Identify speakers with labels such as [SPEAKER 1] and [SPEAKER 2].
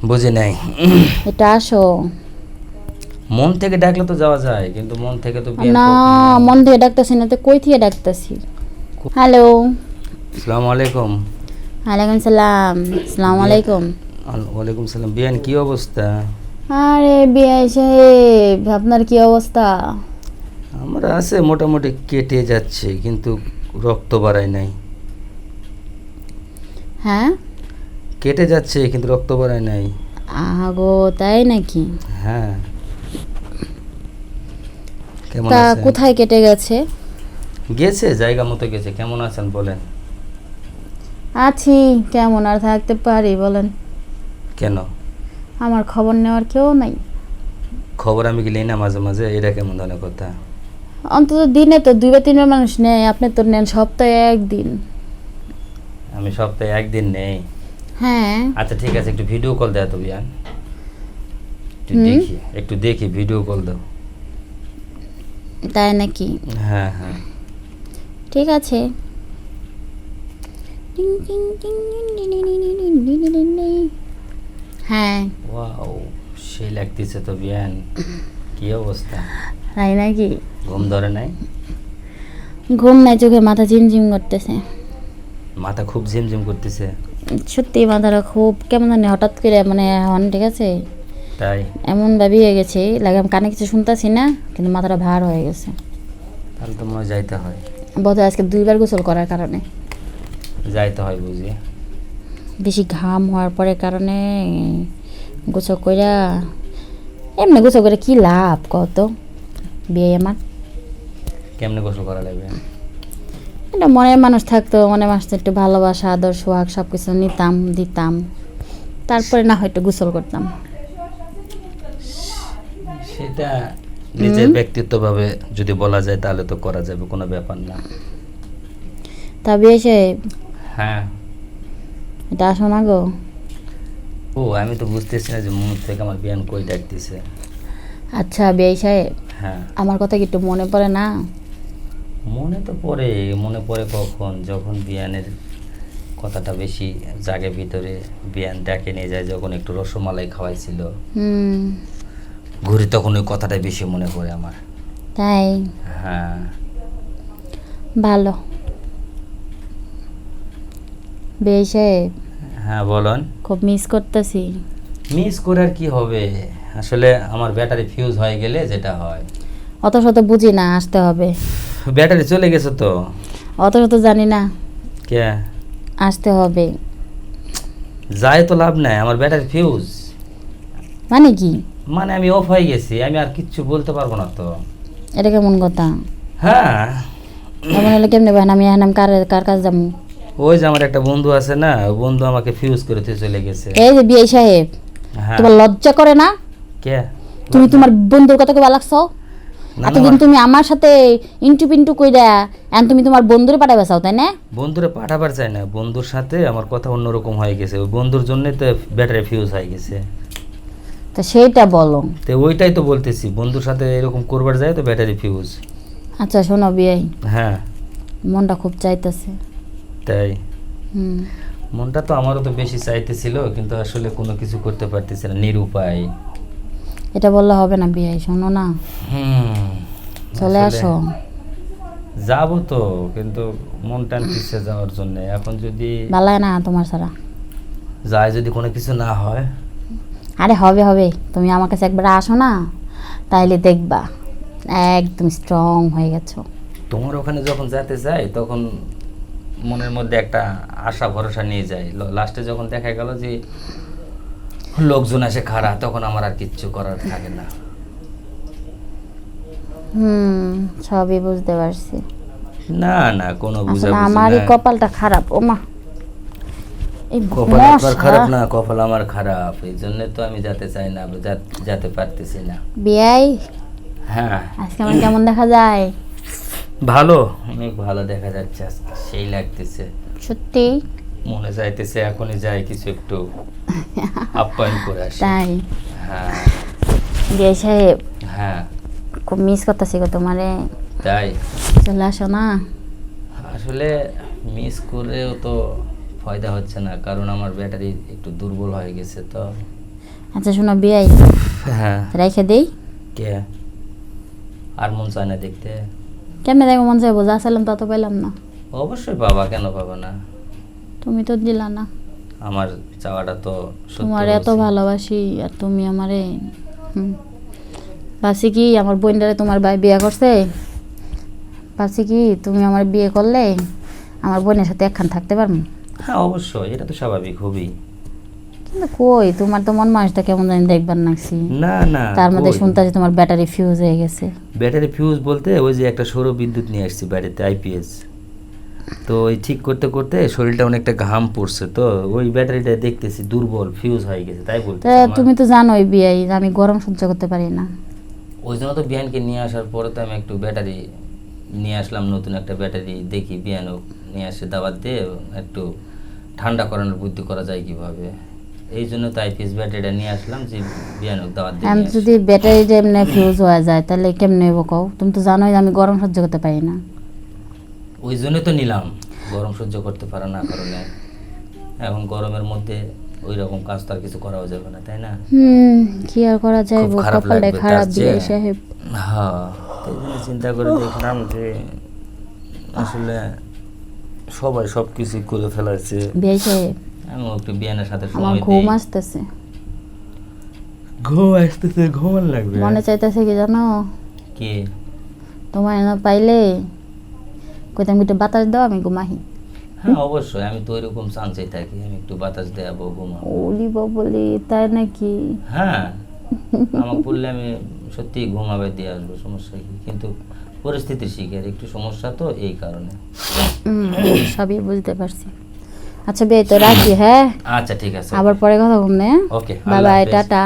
[SPEAKER 1] বুঝি নাই।
[SPEAKER 2] এটা আসো।
[SPEAKER 1] মন থেকে ডাকলে তো যাওয়া যায়, কিন্তু মন থেকে তো বিয়ান
[SPEAKER 2] না,
[SPEAKER 1] কখনো-
[SPEAKER 2] মন থেকে ডাকতেছি না তো, কই থেকে ডাকতেছি? হ্যালো।
[SPEAKER 1] আসসালামু আলাইকুম।
[SPEAKER 2] ওয়ালাইকুম সালাম। আসসালামু আলাইকুম।
[SPEAKER 1] ওয়ালাইকুম সালাম। বিয়ান কি অবস্থা?
[SPEAKER 2] আরে বিআই সাহেব, আপনার কি অবস্থা?
[SPEAKER 1] আমার আছে মোটামুটি, কেটে যাচ্ছে কিন্তু রক্ত বাড়ায় নাই।
[SPEAKER 2] হ্যাঁ,
[SPEAKER 1] কেটে যাচ্ছে কিন্তু রক্ত বাড়ায় নাই।
[SPEAKER 2] আগো তাই নাকি?
[SPEAKER 1] হ্যাঁ। কেমন
[SPEAKER 2] তা
[SPEAKER 1] আছেন?
[SPEAKER 2] কোথায় কেটে গেছে?
[SPEAKER 1] গেছে, জায়গা মতো গেছে। কেমন আছেন বলেন?
[SPEAKER 2] আছি, কেমন আর থাকতে পারি বলেন?
[SPEAKER 1] কেন?
[SPEAKER 2] আমার খবর নেওয়ার কেউ নাই।
[SPEAKER 1] খবর আমি গেলেই না মাঝে মাঝে, এটা কেমন ধরনের কথা?
[SPEAKER 2] অন্তত দিনে তো 2 বা 3 বার মানুষ নেয়, আপনি তো নেন সপ্তাহে একদিন।
[SPEAKER 1] আমি সপ্তাহে একদিন নেই।
[SPEAKER 2] হ্যাঁ।
[SPEAKER 1] আচ্ছা ঠিক আছে, একটু ভিডিও কল দেয় তো বিয়ান, একটু দেখি ভিডিও কল দাও।
[SPEAKER 2] তাই নাকি?
[SPEAKER 1] হ্যাঁ হ্যাঁ।
[SPEAKER 2] ঠিক আছে। হ্যাঁ।
[SPEAKER 1] ওয়াও, সেই লাগতেছে তো বিয়ান। কি অবস্থা?
[SPEAKER 2] তাই নাকি?
[SPEAKER 1] ঘুম ধরে নাই?
[SPEAKER 2] ঘুম নাই, চোখে মাথা ঝিমঝিম করতেছে।
[SPEAKER 1] মাথা খুব ঝিমঝিম করতেছে?
[SPEAKER 2] সত্যি মাথাটা খুব কেমন জানি হঠাৎ করে মানে হন, ঠিক আছে,
[SPEAKER 1] তাই?
[SPEAKER 2] এমন ভাবি হয়ে গেছে, লাগে আমি কানে কিছু শুনতেছি না, কিন্তু মাথাটা ভার হয়ে গেছে।
[SPEAKER 1] তাহলে তো মনে যাইতে হয়।
[SPEAKER 2] বোধহয় আজকে 2 বার গোসল করার কারণে।
[SPEAKER 1] যাইতে হয় বুঝি।
[SPEAKER 2] বেশি ঘাম হওয়ার পরে কারণে গোসল কইরা, এমনি গোসল করে কি লাভ কত? বিয়ে আমার
[SPEAKER 1] কেমনে গোসল করা লাগবে?
[SPEAKER 2] এটা মনের মানুষ থাকতো, মনের মানুষ একটু ভালোবাসা, আদর, সোহাগ সব কিছু নিতাম, দিতাম, তারপরে না হয়তো গোসল করতাম।
[SPEAKER 1] সেটা নিজের ব্যক্তিত্বভাবে যদি বলা যায় তাহলে তো করা যাবে, কোনো ব্যাপার না।
[SPEAKER 2] তা বিয়ে সাহেব,
[SPEAKER 1] হ্যাঁ।
[SPEAKER 2] এটা আসো না গো।
[SPEAKER 1] ও, আমি তো বুঝতেছি না যে মুখ থেকে আমার বিয়ান কই ডাকতেছে।
[SPEAKER 2] আচ্ছা বিয়ে সাহেব,
[SPEAKER 1] হ্যাঁ।
[SPEAKER 2] আমার কথা কি একটু মনে পড়ে না?
[SPEAKER 1] মনে তো পড়ে। মনে পড়ে কখন? যখন বিয়ানের কথাটা বেশি জাগে ভিতরে। বিয়ান ডাকে নিয়ে যায় যখন, একটু রসমালাই খাওয়াইছিল,
[SPEAKER 2] হুম।
[SPEAKER 1] ঘুরি, তখন ওই কথাটা বেশি মনে পড়ে আমার।
[SPEAKER 2] তাই?
[SPEAKER 1] হ্যাঁ।
[SPEAKER 2] ভালো। বিয়ে সাহেব,
[SPEAKER 1] হ্যাঁ বলুন।
[SPEAKER 2] খুব মিস করতেছি।
[SPEAKER 1] মিস করে আর কি হবে? আসলে আমার ব্যাটারি ফিউজ হয়ে গেলে যেটা হয়।
[SPEAKER 2] অত শত বুঝি না, আসতে হবে।
[SPEAKER 1] ব্যাটারি চলে গেছে তো।
[SPEAKER 2] অত শত জানি না,
[SPEAKER 1] কে?
[SPEAKER 2] আসতে হবে।
[SPEAKER 1] যায় তো লাভ নাই, আমার ব্যাটারি ফিউজ।
[SPEAKER 2] মানে কি?
[SPEAKER 1] মানে আমি অফ হয়ে গেছি, আমি আর কিচ্ছু বলতে পারবো না তো।
[SPEAKER 2] এটা কেমন কথা?
[SPEAKER 1] হ্যাঁ।
[SPEAKER 2] এমন হলে কেমনে ভাই, আমি এখন আমি কার কাছে যাবো?
[SPEAKER 1] ওই যে আমার একটা বন্ধু আছে না, ওই বন্ধু আমাকে ফিউজ করে দিয়ে চলে গেছে।
[SPEAKER 2] এই যে বিয়ে সাহেব,
[SPEAKER 1] হ্যাঁ।
[SPEAKER 2] তোমার লজ্জা করে না?
[SPEAKER 1] কে?
[SPEAKER 2] তুমি তোমার বন্ধুর কথা কেবা লাগছো?
[SPEAKER 1] না,
[SPEAKER 2] এতদিন তুমি আমার সাথে ইন্টু পিন্টু কইরা, এখন তুমি তোমার বন্ধুরে পাঠাই বেসাও, তাই না?
[SPEAKER 1] বন্ধুরে পাঠাবার চাই না, বন্ধুর সাথে আমার কথা অন্যরকম হয়ে গেছে। ওই বন্ধুর জন্যই তো ব্যাটারি ফিউজ হয়ে গেছে।
[SPEAKER 2] তো সেইটা বলো।
[SPEAKER 1] তো ওইটাই তো বলতেছি, বন্ধুর সাথে এরকম করবার যায় তো ব্যাটারি ফিউজ।
[SPEAKER 2] আচ্ছা শোনো বিয়ে,
[SPEAKER 1] হ্যাঁ।
[SPEAKER 2] মনটা খুব চাইতেছে।
[SPEAKER 1] তাই?
[SPEAKER 2] হুম।
[SPEAKER 1] মনটা তো আমারও তো বেশি চাইতেছিল, কিন্তু আসলে কোনো কিছু করতে পারতেছি না, নিরুপায়।
[SPEAKER 2] এটা বললে হবে না বিয়ে, শোনো না, চলে
[SPEAKER 1] আসলে
[SPEAKER 2] আসো।
[SPEAKER 1] যাবো তো, কিন্তু মন টানতেছে যাওয়ার জন্য। এখন যদি
[SPEAKER 2] ভালো না তোমার ছাড়া।
[SPEAKER 1] যায়, যদি কোনো কিছু না হয়।
[SPEAKER 2] আরে হবে হবে, তুমি আমার কাছে একবার আসো না, তাইলে দেখবা একদম স্ট্রং হয়ে গেছো।
[SPEAKER 1] তোমার ওখানে যখন যেতে যাই তখন মনের মধ্যে একটা আশা ভরসা নিয়ে যায়, লাস্টে যখন দেখা গেল যে লোকজন আসে খাড়া, তখন আমার আর কিচ্ছু করার থাকে না।
[SPEAKER 2] হুম, সবই বুঝতে পারছি।
[SPEAKER 1] না না, কোনো
[SPEAKER 2] আসলে
[SPEAKER 1] বুঝাবুঝি
[SPEAKER 2] আমারই
[SPEAKER 1] না।
[SPEAKER 2] কপালটা খারাপ, ওমা। এই
[SPEAKER 1] কপাল আপনার
[SPEAKER 2] মশা।
[SPEAKER 1] খারাপ না, কপাল আমার খারাপ, এই জন্য তো আমি যেতে চাই না, যেতে পারতেছি না।
[SPEAKER 2] বিয়াই,
[SPEAKER 1] হ্যাঁ।
[SPEAKER 2] আজকে আমার কেমন দেখা যায়?
[SPEAKER 1] ভালো, অনেক ভালো দেখা যাচ্ছে আজকে, সেই লাগতেছে।
[SPEAKER 2] সত্যি?
[SPEAKER 1] মনে চাইতেছে এখনই যাই, কিছু একটু আপ্যায়ন করে আসি।
[SPEAKER 2] তাই?
[SPEAKER 1] হ্যাঁ।
[SPEAKER 2] বিয়াই সাহেব,
[SPEAKER 1] হ্যাঁ।
[SPEAKER 2] খুব মিস করতেছি গো তোমারে।
[SPEAKER 1] তাই?
[SPEAKER 2] চলে আসো না।
[SPEAKER 1] আসলে মিস করেও তো ফায়দা হচ্ছে না, কারণ আমার ব্যাটারি একটু দুর্বল হয়ে গেছে তো।
[SPEAKER 2] আচ্ছা শোনো বিয়াই,
[SPEAKER 1] হ্যাঁ
[SPEAKER 2] রেখে দেই।
[SPEAKER 1] কে আর মন চায় না দেখতে?
[SPEAKER 2] কেমনে দেখো মন চাইবো, যা চাইলাম তা তো পাইলাম না।
[SPEAKER 1] অবশ্যই বাবা, কেন পাবো না?
[SPEAKER 2] তুমি তো দিলা না।
[SPEAKER 1] আমার চাওয়াটা তো সত্য
[SPEAKER 2] তোমার এত
[SPEAKER 1] বলছি।
[SPEAKER 2] ভালোবাসি আর তুমি আমারে ভাবছি কি আমার বোনটারে তোমার ভাই বিয়ে করছে, ভাবছি কি তুমি আমার বিয়ে করলে আমার বোনের সাথে একখান থাকতে পারবো।
[SPEAKER 1] হ্যাঁ অবশ্যই, এটা তো স্বাভাবিক হবেই।
[SPEAKER 2] কিন্তু কই তোমার তো মন মানুষটা কেমন জানি দেখবার নাকছি।
[SPEAKER 1] না না,
[SPEAKER 2] তার মধ্যে
[SPEAKER 1] কই?
[SPEAKER 2] শুনতেছি তোমার ব্যাটারি ফিউজ হয়ে গেছে।
[SPEAKER 1] ব্যাটারি ফিউজ বলতে ওই যে একটা সৌর বিদ্যুৎ নিয়ে আসছি বাড়িতে, আইপিএস। তো ওই ঠিক করতে করতে শরীরটা অনেকটা ঘাম পড়ছে, তো ওই ব্যাটারিটা দেখতেছি দুর্বল, ফিউজ হয়ে গেছে, তাই বলতে।
[SPEAKER 2] তা তুমি তো জানোই বিয়াই আমি গরম সহ্য করতে পারি না।
[SPEAKER 1] ওই জন্য তো বিয়ানকে নিয়ে আসার পরে তো আমি একটু ব্যাটারি নিয়ে আসলাম, নতুন একটা ব্যাটারি দেখি বিয়ানও নিয়ে আসে দাওয়াত দিয়ে একটু ঠান্ডা করানোর বুদ্ধি করা যায় কিভাবে। এই জন্য তো আইপিএস ব্যাটারিটা নিয়ে আসলাম যে বিয়ানক দাওয়াত দিয়ে
[SPEAKER 2] আমি
[SPEAKER 1] নিয়ে আসি।
[SPEAKER 2] যদি ব্যাটারিটা এমনি ফিউজ হয়ে যায় তাহলে কেমনে হবো কও? তুমি তো জানোই আমি গরম সহ্য করতে পারি না।
[SPEAKER 1] ওই জন্য তো নিলাম, গরম সহ্য করতে পারে না কারণে। এখন গরমের মধ্যে ওই রকম কাজ তো আর কিছু করাও যাবে না, তাই না?
[SPEAKER 2] কি আর করা যায়,
[SPEAKER 1] খুব খারাপ
[SPEAKER 2] কপালটাই
[SPEAKER 1] লাগবে,
[SPEAKER 2] খারাপ
[SPEAKER 1] তার চেয়ে-
[SPEAKER 2] বিয়াই সাহেব।
[SPEAKER 1] হ্যাঁ, তো এই জন্য চিন্তা করে দেখলাম যে আসলে সবাই সব কিছু করে ফেলাচ্ছে,
[SPEAKER 2] বিয়াই সাহেব
[SPEAKER 1] আমি একটু বিয়ানের সাথে
[SPEAKER 2] আমার
[SPEAKER 1] সময়
[SPEAKER 2] ঘুম
[SPEAKER 1] দিই।
[SPEAKER 2] আসতেছে,
[SPEAKER 1] ঘুম আসতেছে, ঘুমান লাগবে।
[SPEAKER 2] মনে চাইতেছে কি জানো,
[SPEAKER 1] কি?
[SPEAKER 2] তোমার না পাইলে কইতাম একটু বাতাস দাও আমি ঘুমাহি।
[SPEAKER 1] হ্যাঁ অবশ্যই, আমি তো ওইরকম চান্সেই থাকি, আমি একটু বাতাস দেবো, ঘুমাবো।
[SPEAKER 2] ওলি বলি তাই নাকি?
[SPEAKER 1] হ্যাঁ, আমাকে বললে আমি সত্যি ঘুমাবে দিয়ে আসবো, সমস্যা কি? কিন্তু পরিস্থিতির শিকার, একটু সমস্যা তো এই কারণে।
[SPEAKER 2] সবই বুঝতে পারছি। আচ্ছা বিয়ে তো রাখি, হ্যাঁ
[SPEAKER 1] আচ্ছা ঠিক আছে,
[SPEAKER 2] আবার পরে কথা বলবো।
[SPEAKER 1] ওকে,
[SPEAKER 2] বাই
[SPEAKER 1] আল্লাহ
[SPEAKER 2] বাই,
[SPEAKER 1] হাফেজ।
[SPEAKER 2] টাটা।